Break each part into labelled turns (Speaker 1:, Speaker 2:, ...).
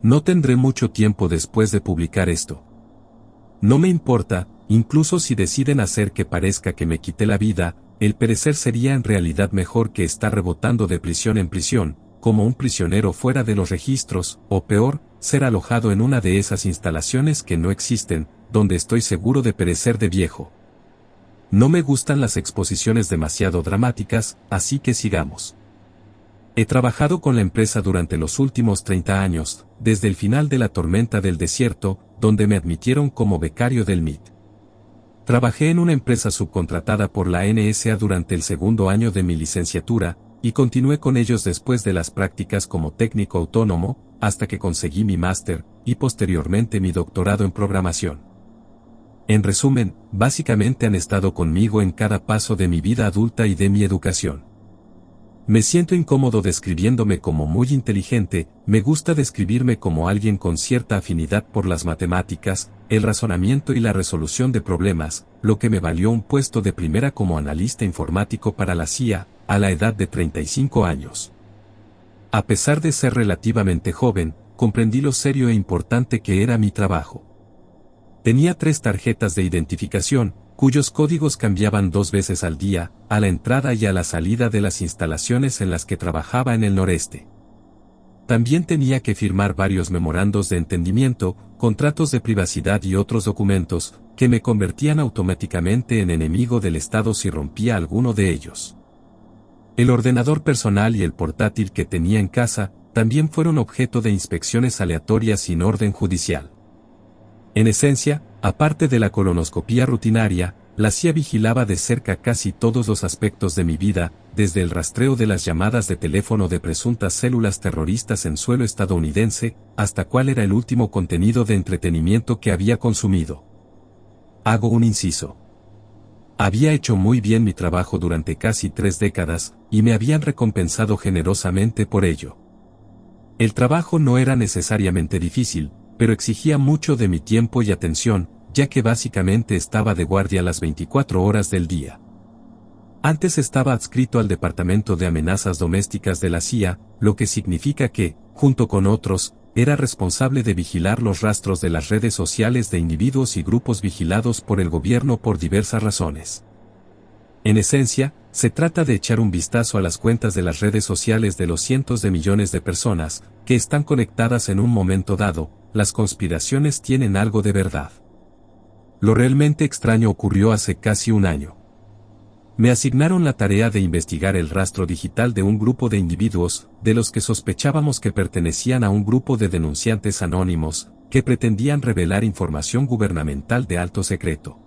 Speaker 1: No tendré mucho tiempo después de publicar esto. No me importa, incluso si deciden hacer que parezca que me quité la vida, el perecer sería en realidad mejor que estar rebotando de prisión en prisión, como un prisionero fuera de los registros, o peor, ser alojado en una de esas instalaciones que no existen, donde estoy seguro de perecer de viejo. No me gustan las exposiciones demasiado dramáticas, así que sigamos. He trabajado con la empresa durante los últimos 30 años, desde el final de la tormenta del desierto, donde me admitieron como becario del MIT. Trabajé en una empresa subcontratada por la NSA durante el segundo año de mi licenciatura, y continué con ellos después de las prácticas como técnico autónomo, hasta que conseguí mi máster, y posteriormente mi doctorado en programación. En resumen, básicamente han estado conmigo en cada paso de mi vida adulta y de mi educación. Me siento incómodo describiéndome como muy inteligente, me gusta describirme como alguien con cierta afinidad por las matemáticas, el razonamiento y la resolución de problemas, lo que me valió un puesto de primera como analista informático para la CIA, a la edad de 35 años. A pesar de ser relativamente joven, comprendí lo serio e importante que era mi trabajo. Tenía 3 tarjetas de identificación, cuyos códigos cambiaban 2 veces al día, a la entrada y a la salida de las instalaciones en las que trabajaba en el noreste. También tenía que firmar varios memorandos de entendimiento, contratos de privacidad y otros documentos, que me convertían automáticamente en enemigo del Estado si rompía alguno de ellos. El ordenador personal y el portátil que tenía en casa, también fueron objeto de inspecciones aleatorias sin orden judicial. En esencia, aparte de la colonoscopía rutinaria, la CIA vigilaba de cerca casi todos los aspectos de mi vida, desde el rastreo de las llamadas de teléfono de presuntas células terroristas en suelo estadounidense, hasta cuál era el último contenido de entretenimiento que había consumido. Hago un inciso. Había hecho muy bien mi trabajo durante casi 3 décadas, y me habían recompensado generosamente por ello. El trabajo no era necesariamente difícil, pero exigía mucho de mi tiempo y atención, ya que básicamente estaba de guardia las 24 horas del día. Antes estaba adscrito al Departamento de Amenazas Domésticas de la CIA, lo que significa que, junto con otros, era responsable de vigilar los rastros de las redes sociales de individuos y grupos vigilados por el gobierno por diversas razones. En esencia, se trata de echar un vistazo a las cuentas de las redes sociales de los cientos de millones de personas, que están conectadas en un momento dado. Las conspiraciones tienen algo de verdad. Lo realmente extraño ocurrió hace casi un año. Me asignaron la tarea de investigar el rastro digital de un grupo de individuos, de los que sospechábamos que pertenecían a un grupo de denunciantes anónimos, que pretendían revelar información gubernamental de alto secreto.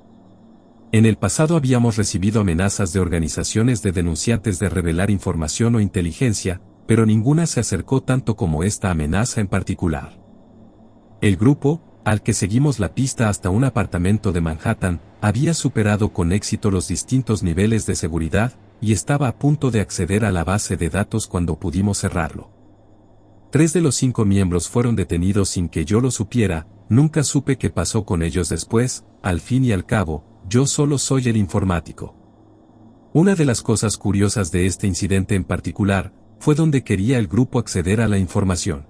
Speaker 1: En el pasado habíamos recibido amenazas de organizaciones de denunciantes de revelar información o inteligencia, pero ninguna se acercó tanto como esta amenaza en particular. El grupo, al que seguimos la pista hasta un apartamento de Manhattan, había superado con éxito los distintos niveles de seguridad, y estaba a punto de acceder a la base de datos cuando pudimos cerrarlo. 3 de los 5 miembros fueron detenidos sin que yo lo supiera, nunca supe qué pasó con ellos después, al fin y al cabo, yo solo soy el informático. Una de las cosas curiosas de este incidente en particular, fue donde quería el grupo acceder a la información.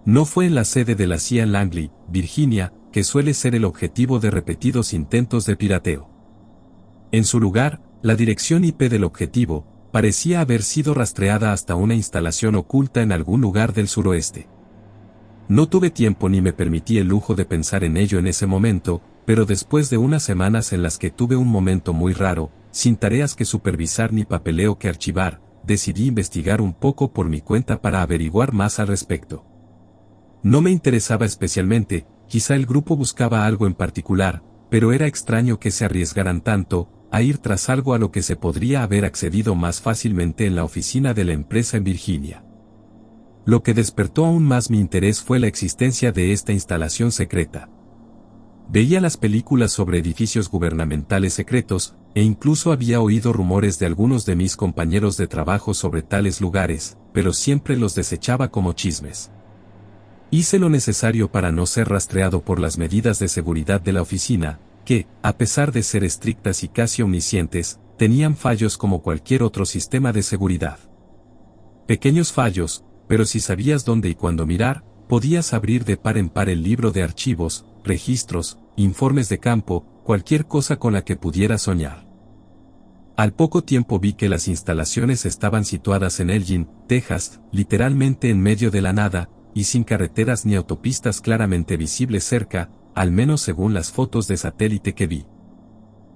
Speaker 1: No fue en la sede de la CIA en Langley, Virginia, que suele ser el objetivo de repetidos intentos de pirateo. En su lugar, la dirección IP del objetivo, parecía haber sido rastreada hasta una instalación oculta en algún lugar del suroeste. No tuve tiempo ni me permití el lujo de pensar en ello en ese momento, pero después de unas semanas en las que tuve un momento muy raro, sin tareas que supervisar ni papeleo que archivar, decidí investigar un poco por mi cuenta para averiguar más al respecto. No me interesaba especialmente, quizá el grupo buscaba algo en particular, pero era extraño que se arriesgaran tanto, a ir tras algo a lo que se podría haber accedido más fácilmente en la oficina de la empresa en Virginia. Lo que despertó aún más mi interés fue la existencia de esta instalación secreta. Veía las películas sobre edificios gubernamentales secretos, e incluso había oído rumores de algunos de mis compañeros de trabajo sobre tales lugares, pero siempre los desechaba como chismes. Hice lo necesario para no ser rastreado por las medidas de seguridad de la oficina, que, a pesar de ser estrictas y casi omniscientes, tenían fallos como cualquier otro sistema de seguridad. Pequeños fallos, pero si sabías dónde y cuándo mirar, podías abrir de par en par el libro de archivos, registros, informes de campo, cualquier cosa con la que pudieras soñar. Al poco tiempo vi que las instalaciones estaban situadas en Elgin, Texas, literalmente en medio de la nada, y sin carreteras ni autopistas claramente visibles cerca, al menos según las fotos de satélite que vi.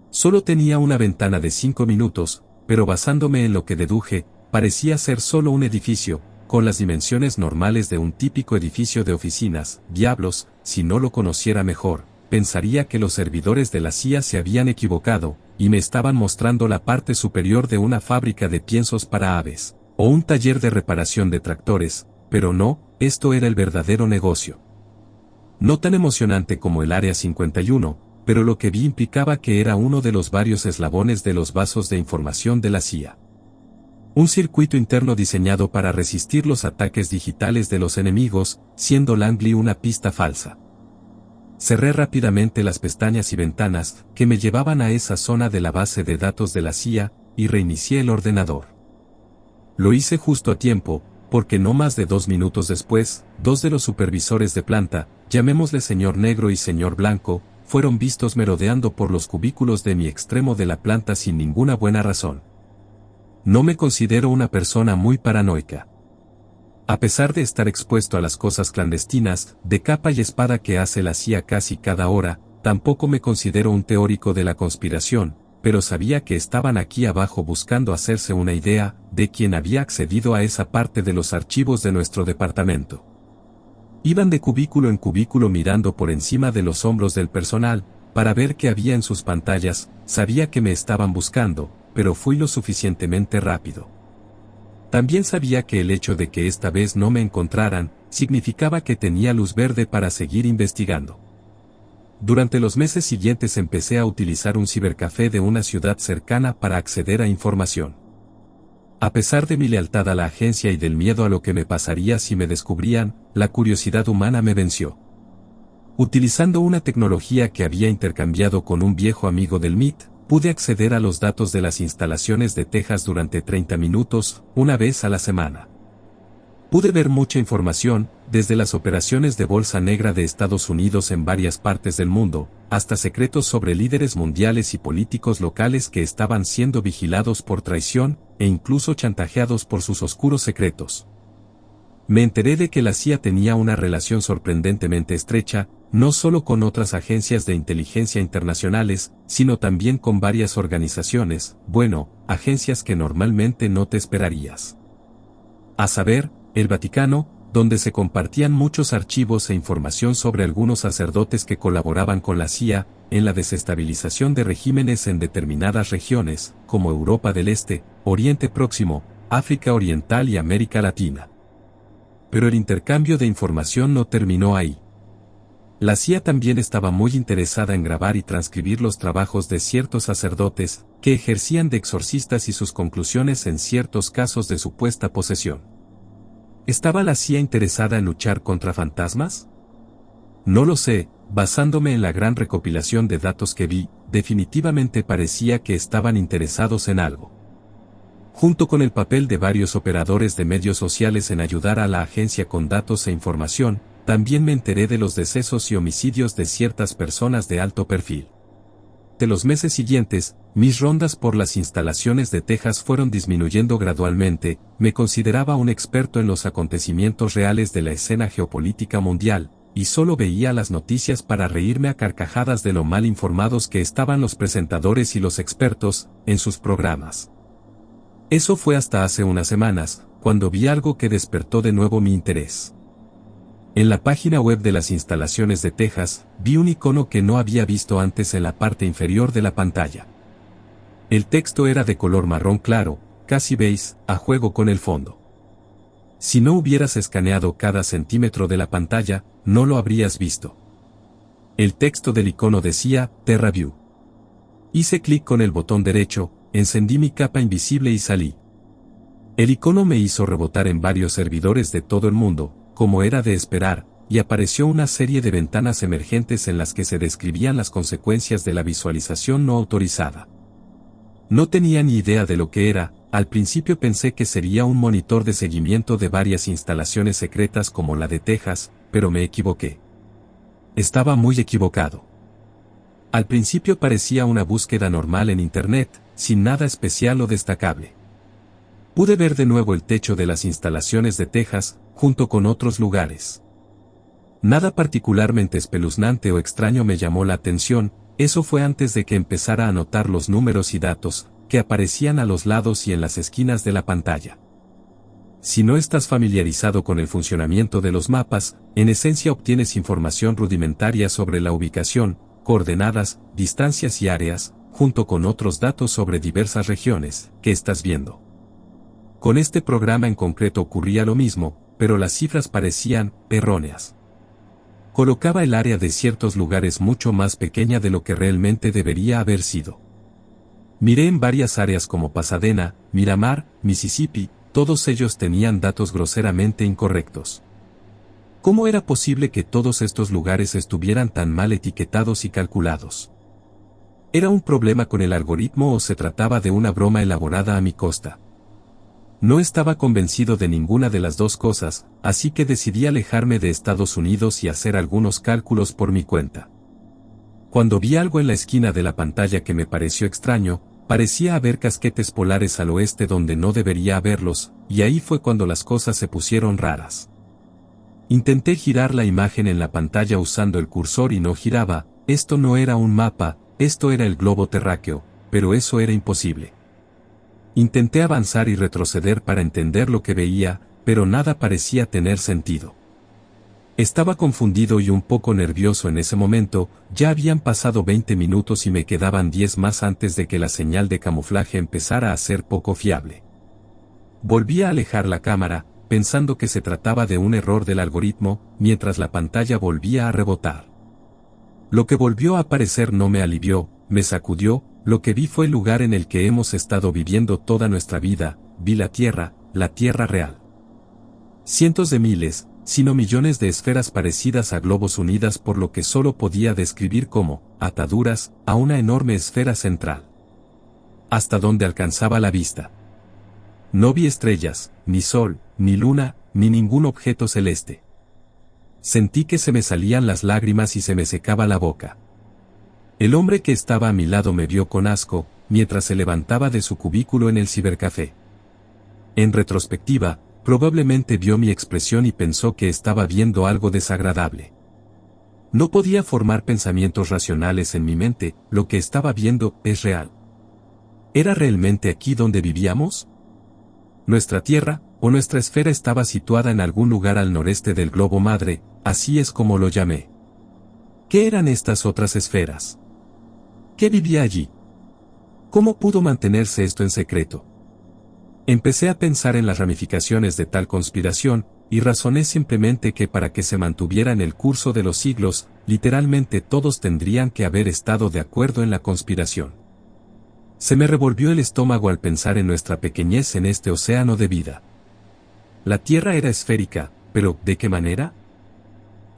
Speaker 1: Solo tenía una ventana de 5 minutos, pero basándome en lo que deduje, parecía ser solo un edificio, con las dimensiones normales de un típico edificio de oficinas. Diablos, si no lo conociera mejor, pensaría que los servidores de la CIA se habían equivocado, y me estaban mostrando la parte superior de una fábrica de piensos para aves, o un taller de reparación de tractores, pero no, esto era el verdadero negocio. No tan emocionante como el Área 51, pero lo que vi implicaba que era uno de los varios eslabones de los vasos de información de la CIA. Un circuito interno diseñado para resistir los ataques digitales de los enemigos, siendo Langley una pista falsa. Cerré rápidamente las pestañas y ventanas que me llevaban a esa zona de la base de datos de la CIA, y reinicié el ordenador. Lo hice justo a tiempo, porque no más de 2 minutos después, 2 de los supervisores de planta, llamémosle señor Negro y señor Blanco, fueron vistos merodeando por los cubículos de mi extremo de la planta sin ninguna buena razón. No me considero una persona muy paranoica. A pesar de estar expuesto a las cosas clandestinas, de capa y espada que hace la CIA casi cada hora, tampoco me considero un teórico de la conspiración, pero sabía que estaban aquí abajo buscando hacerse una idea de quién había accedido a esa parte de los archivos de nuestro departamento. Iban de cubículo en cubículo mirando por encima de los hombros del personal, para ver qué había en sus pantallas. Sabía que me estaban buscando, pero fui lo suficientemente rápido. También sabía que el hecho de que esta vez no me encontraran, significaba que tenía luz verde para seguir investigando. Durante los meses siguientes empecé a utilizar un cibercafé de una ciudad cercana para acceder a información. A pesar de mi lealtad a la agencia y del miedo a lo que me pasaría si me descubrían, la curiosidad humana me venció. Utilizando una tecnología que había intercambiado con un viejo amigo del MIT, pude acceder a los datos de las instalaciones de Texas durante 30 minutos, una vez a la semana. Pude ver mucha información, desde las operaciones de bolsa negra de Estados Unidos en varias partes del mundo, hasta secretos sobre líderes mundiales y políticos locales que estaban siendo vigilados por traición, e incluso chantajeados por sus oscuros secretos. Me enteré de que la CIA tenía una relación sorprendentemente estrecha, no solo con otras agencias de inteligencia internacionales, sino también con varias organizaciones, agencias que normalmente no te esperarías. A saber, el Vaticano, donde se compartían muchos archivos e información sobre algunos sacerdotes que colaboraban con la CIA, en la desestabilización de regímenes en determinadas regiones, como Europa del Este, Oriente Próximo, África Oriental y América Latina. Pero el intercambio de información no terminó ahí. La CIA también estaba muy interesada en grabar y transcribir los trabajos de ciertos sacerdotes, que ejercían de exorcistas y sus conclusiones en ciertos casos de supuesta posesión. ¿Estaba la CIA interesada en luchar contra fantasmas? No lo sé, basándome en la gran recopilación de datos que vi, definitivamente parecía que estaban interesados en algo. Junto con el papel de varios operadores de medios sociales en ayudar a la agencia con datos e información, también me enteré de los decesos y homicidios de ciertas personas de alto perfil. De los meses siguientes, mis rondas por las instalaciones de Texas fueron disminuyendo gradualmente. Me consideraba un experto en los acontecimientos reales de la escena geopolítica mundial, y solo veía las noticias para reírme a carcajadas de lo mal informados que estaban los presentadores y los expertos en sus programas. Eso fue hasta hace unas semanas, cuando vi algo que despertó de nuevo mi interés. En la página web de las instalaciones de Texas, vi un icono que no había visto antes en la parte inferior de la pantalla. El texto era de color marrón claro, casi beige, a juego con el fondo. Si no hubieras escaneado cada centímetro de la pantalla, no lo habrías visto. El texto del icono decía, TerraView. Hice clic con el botón derecho, encendí mi capa invisible y salí. El icono me hizo rebotar en varios servidores de todo el mundo, como era de esperar, y apareció una serie de ventanas emergentes en las que se describían las consecuencias de la visualización no autorizada. No tenía ni idea de lo que era. Al principio pensé que sería un monitor de seguimiento de varias instalaciones secretas como la de Texas, pero me equivoqué. Estaba muy equivocado. Al principio parecía una búsqueda normal en Internet, sin nada especial o destacable. Pude ver de nuevo el techo de las instalaciones de Texas, junto con otros lugares. Nada particularmente espeluznante o extraño me llamó la atención, eso fue antes de que empezara a notar los números y datos, que aparecían a los lados y en las esquinas de la pantalla. Si no estás familiarizado con el funcionamiento de los mapas, en esencia obtienes información rudimentaria sobre la ubicación, coordenadas, distancias y áreas, junto con otros datos sobre diversas regiones que estás viendo. Con este programa en concreto ocurría lo mismo, pero las cifras parecían erróneas. Colocaba el área de ciertos lugares mucho más pequeña de lo que realmente debería haber sido. Miré en varias áreas como Pasadena, Miramar, Mississippi, todos ellos tenían datos groseramente incorrectos. ¿Cómo era posible que todos estos lugares estuvieran tan mal etiquetados y calculados? ¿Era un problema con el algoritmo o se trataba de una broma elaborada a mi costa? No estaba convencido de ninguna de las dos cosas, así que decidí alejarme de Estados Unidos y hacer algunos cálculos por mi cuenta. Cuando vi algo en la esquina de la pantalla que me pareció extraño, parecía haber casquetes polares al oeste donde no debería haberlos, y ahí fue cuando las cosas se pusieron raras. Intenté girar la imagen en la pantalla usando el cursor y no giraba, esto no era un mapa, esto era el globo terráqueo, pero eso era imposible. Intenté avanzar y retroceder para entender lo que veía, pero nada parecía tener sentido. Estaba confundido y un poco nervioso en ese momento, ya habían pasado 20 minutos y me quedaban 10 más antes de que la señal de camuflaje empezara a ser poco fiable. Volví a alejar la cámara, pensando que se trataba de un error del algoritmo, mientras la pantalla volvía a rebotar. Lo que volvió a aparecer no me alivió, me sacudió, lo que vi fue el lugar en el que hemos estado viviendo toda nuestra vida, vi la Tierra real. Cientos de miles, sino millones de esferas parecidas a globos unidas por lo que solo podía describir como ataduras a una enorme esfera central. Hasta donde alcanzaba la vista. No vi estrellas, ni sol, ni luna, ni ningún objeto celeste. Sentí que se me salían las lágrimas y se me secaba la boca. El hombre que estaba a mi lado me vio con asco, mientras se levantaba de su cubículo en el cibercafé. En retrospectiva, probablemente vio mi expresión y pensó que estaba viendo algo desagradable. No podía formar pensamientos racionales en mi mente, lo que estaba viendo es real. ¿Era realmente aquí donde vivíamos? Nuestra Tierra, o nuestra esfera estaba situada en algún lugar al noreste del globo madre, así es como lo llamé. ¿Qué eran estas otras esferas? ¿Qué vivía allí? ¿Cómo pudo mantenerse esto en secreto? Empecé a pensar en las ramificaciones de tal conspiración, y razoné simplemente que para que se mantuviera en el curso de los siglos, literalmente todos tendrían que haber estado de acuerdo en la conspiración. Se me revolvió el estómago al pensar en nuestra pequeñez en este océano de vida. La Tierra era esférica, pero ¿de qué manera?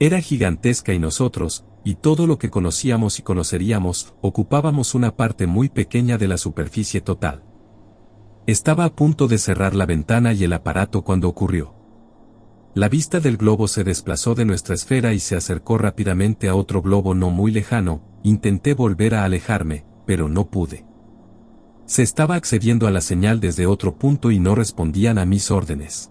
Speaker 1: Era gigantesca y nosotros, y todo lo que conocíamos y conoceríamos, ocupábamos una parte muy pequeña de la superficie total. Estaba a punto de cerrar la ventana y el aparato cuando ocurrió. La vista del globo se desplazó de nuestra esfera y se acercó rápidamente a otro globo no muy lejano, intenté volver a alejarme, pero no pude. Se estaba accediendo a la señal desde otro punto y no respondían a mis órdenes.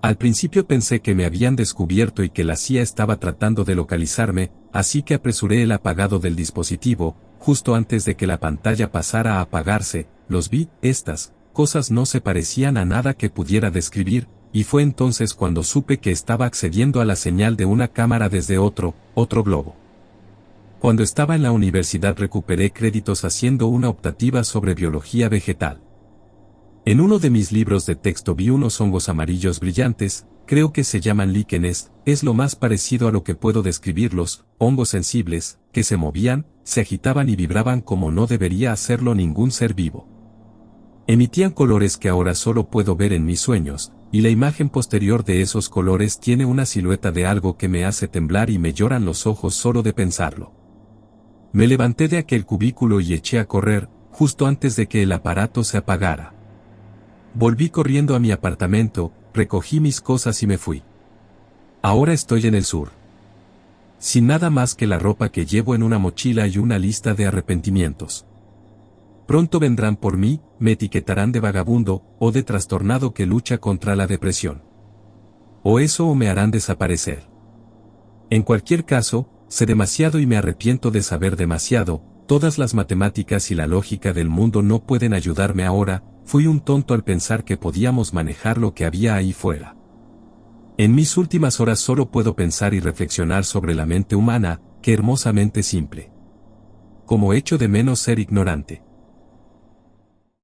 Speaker 1: Al principio pensé que me habían descubierto y que la CIA estaba tratando de localizarme, así que apresuré el apagado del dispositivo, justo antes de que la pantalla pasara a apagarse, los vi, estas cosas no se parecían a nada que pudiera describir, y fue entonces cuando supe que estaba accediendo a la señal de una cámara desde otro globo. Cuando estaba en la universidad recuperé créditos haciendo una optativa sobre biología vegetal. En uno de mis libros de texto vi unos hongos amarillos brillantes, creo que se llaman líquenes, es lo más parecido a lo que puedo describirlos, hongos sensibles, que se movían, se agitaban y vibraban como no debería hacerlo ningún ser vivo. Emitían colores que ahora solo puedo ver en mis sueños, y la imagen posterior de esos colores tiene una silueta de algo que me hace temblar y me lloran los ojos solo de pensarlo. Me levanté de aquel cubículo y eché a correr, justo antes de que el aparato se apagara. Volví corriendo a mi apartamento, recogí mis cosas y me fui. Ahora estoy en el sur. Sin nada más que la ropa que llevo en una mochila y una lista de arrepentimientos. Pronto vendrán por mí, me etiquetarán de vagabundo, o de trastornado que lucha contra la depresión. O eso o me harán desaparecer. En cualquier caso, sé demasiado y me arrepiento de saber demasiado, todas las matemáticas y la lógica del mundo no pueden ayudarme ahora, fui un tonto al pensar que podíamos manejar lo que había ahí fuera. En mis últimas horas solo puedo pensar y reflexionar sobre la mente humana, que hermosamente simple. Como echo de menos ser ignorante.